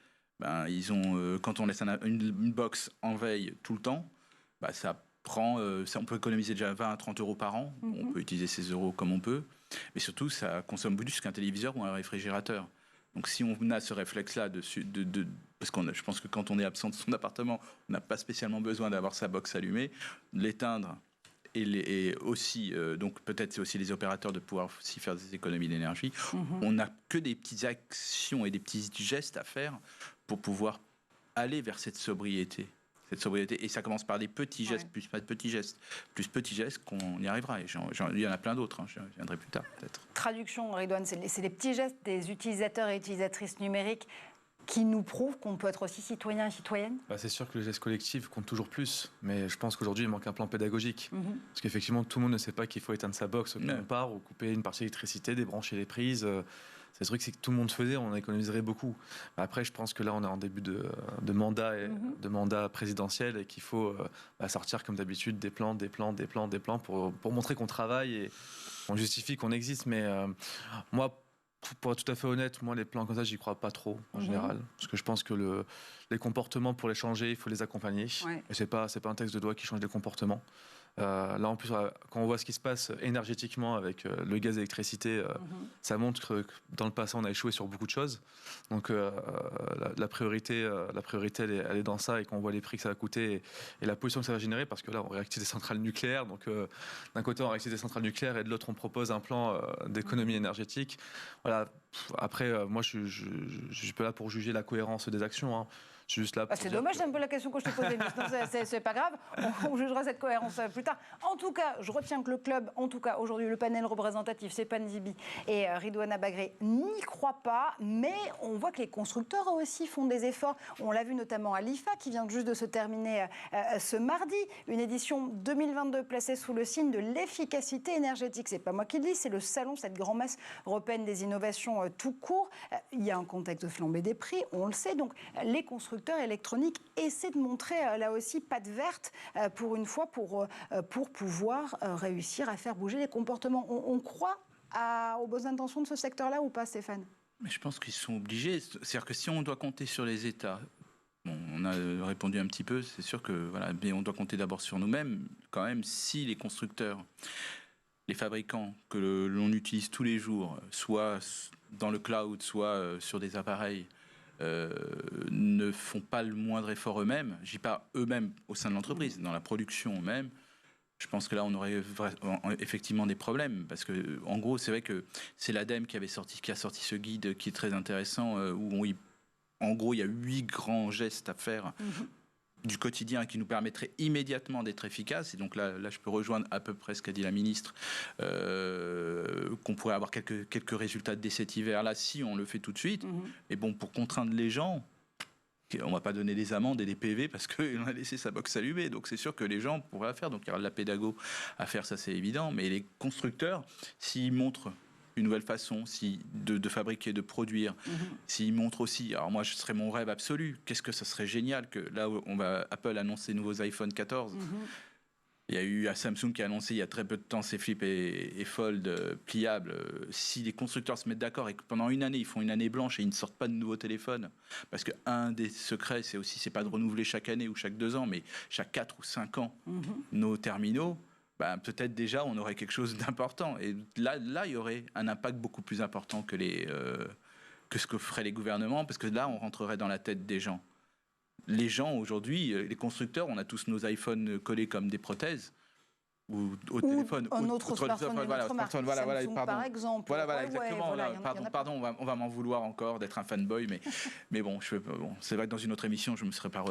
quand on laisse une box en veille tout le temps, ça prend, on peut économiser déjà 20 à 30 euros par an. On peut utiliser ces euros comme on peut. Mais surtout, ça consomme plus qu'un téléviseur ou un réfrigérateur. Donc si on a ce réflexe-là, parce que je pense que quand on est absent de son appartement, on n'a pas spécialement besoin d'avoir sa box allumée, l'éteindre et aussi, donc peut-être c'est aussi les opérateurs de pouvoir aussi faire des économies d'énergie. On n'a que des petites actions et des petits gestes à faire pour pouvoir aller vers cette sobriété. Et ça commence par des petits gestes, plus petits gestes qu'on y arrivera. Et il y en a plein d'autres, je viendrai plus tard peut-être. Traduction, Ridouane, c'est les petits gestes des utilisateurs et utilisatrices numériques qui nous prouvent qu'on peut être aussi citoyen et citoyenne. C'est sûr que les gestes collectifs comptent toujours plus, mais je pense qu'aujourd'hui il manque un plan pédagogique. Parce qu'effectivement tout le monde ne sait pas qu'il faut éteindre sa box quand on part, ou couper une partie d'électricité, débrancher les prises. C'est le truc, c'est que tout le monde faisait, on économiserait beaucoup. Après, je pense que là, on est en début de mandat, de mandat présidentiel, et qu'il faut sortir comme d'habitude des plans pour montrer qu'on travaille et on justifie qu'on existe. Mais moi, pour être tout à fait honnête, les plans comme ça, j'y crois pas trop en général, parce que je pense que les comportements, pour les changer, il faut les accompagner. Et c'est pas un texte de loi qui change les comportements. Là, en plus, quand on voit ce qui se passe énergétiquement avec le gaz et l'électricité, ça montre que dans le passé, on a échoué sur beaucoup de choses. Donc, la priorité, elle est dans ça, et qu'on voit les prix que ça va coûter et la pollution que ça va générer, parce que là, on réactive des centrales nucléaires. Donc, d'un côté, on réactive des centrales nucléaires, et de l'autre, on propose un plan d'économie énergétique. Voilà. Après, moi, je suis pas là pour juger la cohérence des actions. Juste là. C'est dommage, c'est un peu la question que je te posais, mais sinon c'est pas grave. On jugera cette cohérence plus tard. En tout cas, je retiens que le club, en tout cas aujourd'hui, le panel représentatif, c'est Panzibi et Ridouane Abagré, n'y croient pas, mais on voit que les constructeurs aussi font des efforts. On l'a vu notamment à l'IFA, qui vient juste de se terminer ce mardi, une édition 2022 placée sous le signe de l'efficacité énergétique. C'est pas moi qui le dis, c'est le salon, cette grand-messe européenne des innovations tout court. Il y a un contexte de flambée des prix, on le sait, donc les constructeurs électroniques essaient de montrer là aussi patte verte pour une fois pour pouvoir réussir à faire bouger les comportements. On croit aux bonnes intentions de ce secteur-là ou pas, Stéphane ? Mais je pense qu'ils sont obligés. C'est-à-dire que si on doit compter sur les États, on a répondu un petit peu, c'est sûr que voilà, mais on doit compter d'abord sur nous-mêmes. Quand même, si les constructeurs, les fabricants que l'on utilise tous les jours, soit dans le cloud, soit sur des appareils, ne font pas le moindre effort eux-mêmes, je dis pas eux-mêmes au sein de l'entreprise, dans la production eux-mêmes, je pense que là on aurait effectivement des problèmes, parce que en gros c'est vrai que c'est l'ADEME qui a sorti ce guide qui est très intéressant, où en gros il y a 8 grands gestes à faire du quotidien qui nous permettrait immédiatement d'être efficace. Et donc là, je peux rejoindre à peu près ce qu'a dit la ministre, qu'on pourrait avoir quelques résultats dès cet hiver-là si on le fait tout de suite. Mais bon, pour contraindre les gens, on ne va pas donner des amendes et des PV parce qu'on a laissé sa box allumée. Donc c'est sûr que les gens pourraient la faire. Donc il y aura de la pédago à faire, ça c'est évident. Mais les constructeurs, s'ils montrent une nouvelle façon de fabriquer, de produire. S'ils montrent aussi, alors moi, ce serait mon rêve absolu. Qu'est-ce que ça serait génial que là, Apple annonce ses nouveaux iPhone 14. Il y a eu Samsung qui a annoncé il y a très peu de temps ses Flip et Fold pliables. Si les constructeurs se mettent d'accord et que pendant une année, ils font une année blanche et ils ne sortent pas de nouveaux téléphones, parce qu'un des secrets, c'est pas de renouveler chaque année ou chaque 2 ans, mais chaque 4 ou 5 ans nos terminaux, peut-être déjà on aurait quelque chose d'important. Et là, il y aurait un impact beaucoup plus important que ce que feraient les gouvernements, parce que là, on rentrerait dans la tête des gens. Les gens aujourd'hui, les constructeurs, on a tous nos iPhones collés comme des prothèses. Ou au téléphone. Un autre smartphone, une autre marque. Samsung, par exemple. Voilà, exactement. Pardon, on va m'en vouloir encore d'être un fanboy, mais bon, c'est vrai que dans une autre émission, je ne me serais pas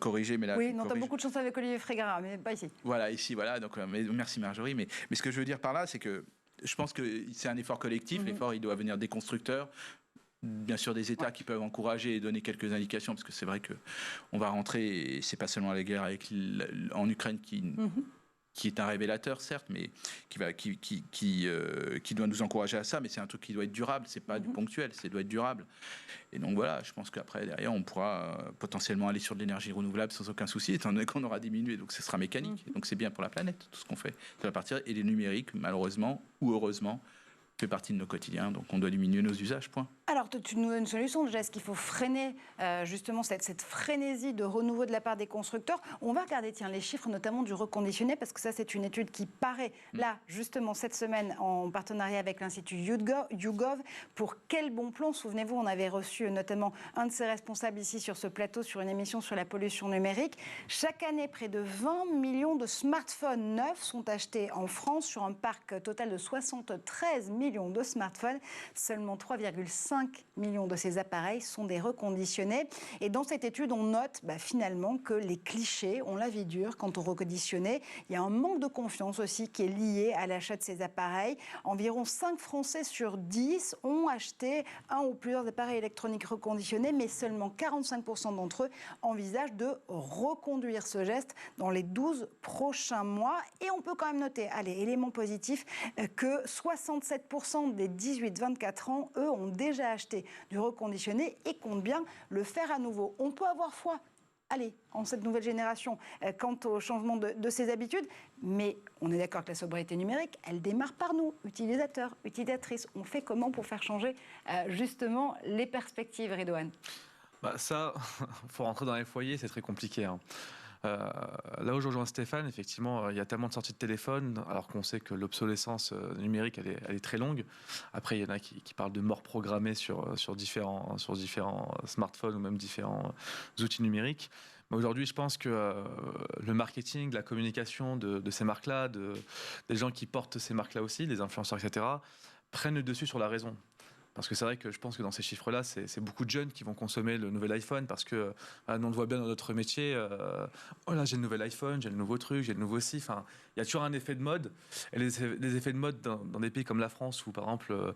corrigé. Mais là, oui, non, tu as beaucoup de chance avec Olivier Frégara, mais pas ici. Voilà, ici, voilà. Donc, merci Marjorie. Mais ce que je veux dire par là, c'est que je pense que c'est un effort collectif. L'effort, il doit venir des constructeurs. Bien sûr des États qui peuvent encourager et donner quelques indications, parce que c'est vrai qu'on va rentrer, et c'est pas seulement la guerre en Ukraine qui est un révélateur, certes, mais qui doit nous encourager à ça, mais c'est un truc qui doit être durable, c'est pas du ponctuel, c'est doit être durable. Et donc voilà, je pense qu'après, derrière, on pourra potentiellement aller sur de l'énergie renouvelable sans aucun souci, étant donné qu'on aura diminué, donc ce sera mécanique. Donc c'est bien pour la planète, tout ce qu'on fait. Ça va partir, et les numériques, malheureusement, ou heureusement, fait partie de nos quotidiens, donc on doit diminuer nos usages, point. Alors, tu nous donnes une solution, déjà, est-ce qu'il faut freiner justement cette frénésie de renouveau de la part des constructeurs? On va regarder, tiens, les chiffres notamment du reconditionné, parce que ça, c'est une étude qui paraît, là, justement, cette semaine, en partenariat avec l'Institut YouGov. Pour quel bon plan? Souvenez-vous, on avait reçu notamment un de ses responsables ici sur ce plateau, sur une émission sur la pollution numérique. Chaque année, près de 20 millions de smartphones neufs sont achetés en France sur un parc total de 73 millions de smartphones. Seulement 3,5 millions de ces appareils sont des reconditionnés. Et dans cette étude, on note finalement que les clichés ont la vie dure quant au reconditionné. Il y a un manque de confiance aussi qui est lié à l'achat de ces appareils. Environ 5 Français sur 10 ont acheté un ou plusieurs appareils électroniques reconditionnés, mais seulement 45% d'entre eux envisagent de reconduire ce geste dans les 12 prochains mois. Et on peut quand même noter, allez, élément positif, que 67% des 18-24 ans, eux, ont déjà acheté du reconditionné et comptent bien le faire à nouveau. On peut avoir foi, allez, en cette nouvelle génération, quant au changement de ses habitudes, mais on est d'accord que la sobriété numérique, elle démarre par nous, utilisateurs, utilisatrices. On fait comment pour faire changer justement les perspectives, Redouane? Ça, il faut rentrer dans les foyers, c'est très compliqué. Là où je rejoins Stéphane, effectivement, il y a tellement de sorties de téléphone, alors qu'on sait que l'obsolescence numérique, elle est très longue. Après, il y en a qui parlent de mort programmée sur différents smartphones ou même différents outils numériques. Mais aujourd'hui, je pense que le marketing, la communication de ces marques-là, des gens qui portent ces marques-là aussi, les influenceurs, etc., prennent le dessus sur la raison. Parce que c'est vrai que je pense que dans ces chiffres-là, c'est beaucoup de jeunes qui vont consommer le nouvel iPhone parce que nous, on le voit bien dans notre métier. Oh là, j'ai le nouvel iPhone, j'ai le nouveau truc, j'ai le nouveau ci. Enfin, il y a toujours un effet de mode. Et les effets de mode dans des pays comme la France, où par exemple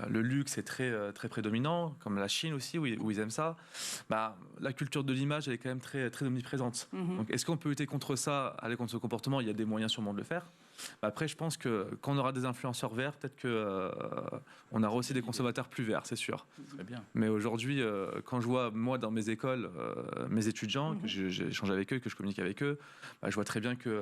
le luxe est très, très prédominant, comme la Chine aussi, où ils aiment ça, la culture de l'image, elle est quand même très, très omniprésente. Donc, est-ce qu'on peut lutter contre ça, aller contre ce comportement? Il y a des moyens sûrement de le faire. Après, je pense que quand on aura des influenceurs verts, peut-être qu'on aura aussi des consommateurs plus verts, c'est sûr. Très bien. Mais aujourd'hui, quand je vois, moi, dans mes écoles, mes étudiants, que j'échange avec eux, que je communique avec eux, je vois très bien que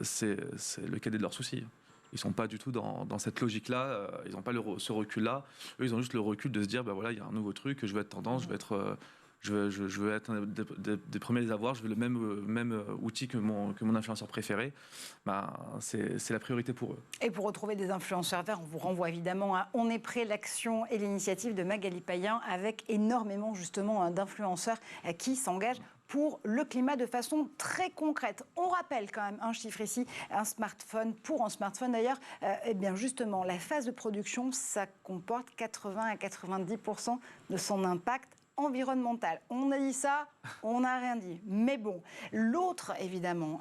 c'est le cadet de leurs soucis. Ils ne sont pas du tout dans cette logique-là, ils n'ont pas ce recul-là. Eux, ils ont juste le recul de se dire, voilà, il y a un nouveau truc, je veux être tendance, je veux être... Je veux être un des premiers à les avoir, je veux le même outil que mon influenceur préféré. C'est la priorité pour eux. Et pour retrouver des influenceurs verts, on vous renvoie évidemment à On est prêt, l'action et l'initiative de Magali Payen, avec énormément justement d'influenceurs qui s'engagent pour le climat de façon très concrète. On rappelle quand même un chiffre ici, pour un smartphone d'ailleurs, bien justement, la phase de production, ça comporte 80 à 90% de son impact environnemental. On a dit ça, on n'a rien dit. Mais bon, l'autre, évidemment,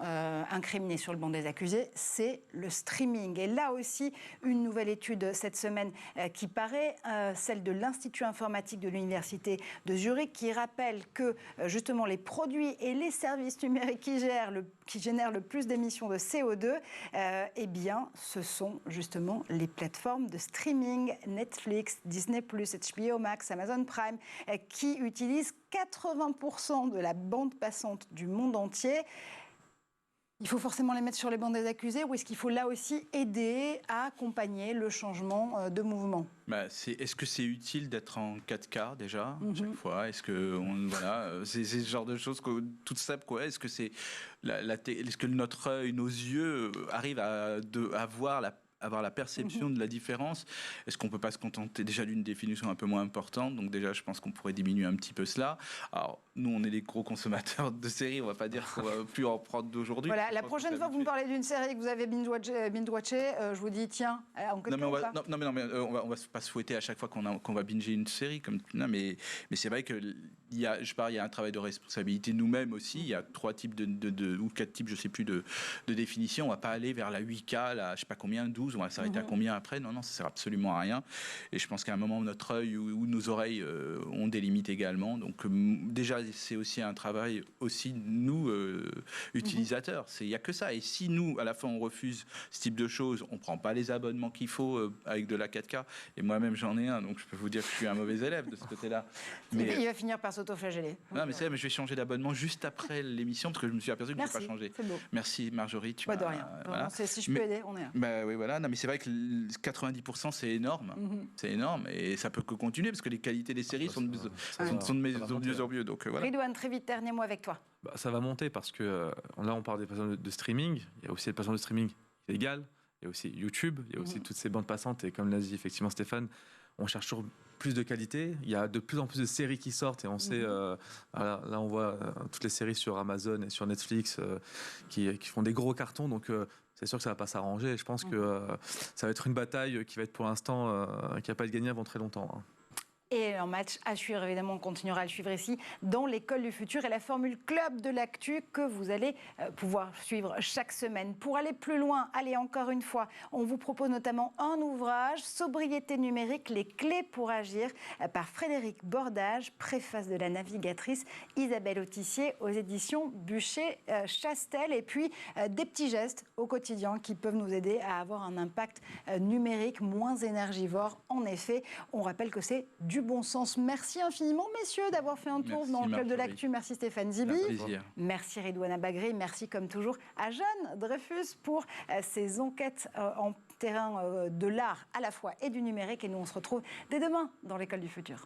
incriminé sur le banc des accusés, c'est le streaming. Et là aussi, une nouvelle étude cette semaine qui paraît, celle de l'Institut informatique de l'Université de Zurich, qui rappelle que, justement, les produits et les services numériques qui génèrent le plus d'émissions de CO2, eh bien, ce sont justement les plateformes de streaming, Netflix, Disney+, HBO Max, Amazon Prime, qui utilisent 80% de la bande passante du monde entier. Il faut forcément les mettre sur les bancs des accusés, ou est-ce qu'il faut là aussi aider à accompagner le changement de mouvement? Est-ce que c'est utile d'être en 4K déjà chaque fois? Est-ce que c'est ce genre de choses toutes simples, quoi? Est-ce que est-ce que notre œil, nos yeux arrivent à avoir la perception de la différence? Est-ce qu'on ne peut pas se contenter déjà d'une définition un peu moins importante? Donc déjà, je pense qu'on pourrait diminuer un petit peu cela. Alors, nous, on est des gros consommateurs de séries, on ne va pas dire qu'on ne va plus en prendre d'aujourd'hui. Voilà, la prochaine fois que vous me parlez d'une série que vous avez binge-watché, je vous dis, tiens, on on va pas se fouetter à chaque fois qu'on va binger une série. Mais c'est vrai qu'il y a un travail de responsabilité nous-mêmes aussi. Il y a 3 types ou 4 types, je ne sais plus, de définition. On ne va pas aller vers la 8K, la je ne sais pas combien, 12 12, on va s'arrêter à combien après? Non, ça sert absolument à rien. Et je pense qu'à un moment, notre œil ou nos oreilles ont des limites également. Donc déjà, c'est aussi un travail aussi nous utilisateurs. Il n'y a que ça. Et si nous, à la fin, on refuse ce type de choses, on prend pas les abonnements qu'il faut avec de la 4K. Et moi-même, j'en ai un, donc je peux vous dire que je suis un mauvais élève de ce côté-là. Mais il va finir par s'auto-flageller. Non, mais c'est vrai, mais je vais changer d'abonnement juste après l'émission parce que je me suis aperçu que je n'ai pas changé. C'est beau. Merci Marjorie. Pas de rien. Voilà. Si je peux aider, on est là. Bah oui, voilà. Non, mais c'est vrai que 90%, c'est énorme. C'est énorme et ça peut que continuer parce que les qualités des séries sont de mieux en mieux. Donc voilà. Ridouane, très vite, dernier mot avec toi. Ça va monter parce que là, on parle des plateformes de streaming. Il y a aussi les plateformes de streaming légales. Il y a aussi YouTube. Il y a aussi toutes ces bandes passantes. Et comme l'a dit effectivement Stéphane, on cherche toujours plus de qualité. Il y a de plus en plus de séries qui sortent et on sait, là on voit toutes les séries sur Amazon et sur Netflix qui font des gros cartons. Donc c'est sûr que ça va pas s'arranger. Je pense que ça va être une bataille qui va être pour l'instant qui va pas être gagnée avant très longtemps. Et un match à suivre, évidemment, on continuera à le suivre ici dans l'École du Futur et la Formule Club de l'actu que vous allez pouvoir suivre chaque semaine. Pour aller plus loin, allez encore une fois, on vous propose notamment un ouvrage, Sobriété numérique, les clés pour agir, par Frédéric Bordage, préface de la navigatrice Isabelle Autissier aux éditions Bûcher-Chastel. Et puis, des petits gestes au quotidien qui peuvent nous aider à avoir un impact numérique moins énergivore. En effet, on rappelle que c'est du bon sens. Merci infiniment, messieurs, d'avoir fait un tour dans le Club de l'actu. Merci Stéphane Zibi. Merci Ridouane Abagri. Merci comme toujours à Jeanne Dreyfus pour ses enquêtes en terrain de l'art à la fois et du numérique. Et nous, on se retrouve dès demain dans l'École du Futur.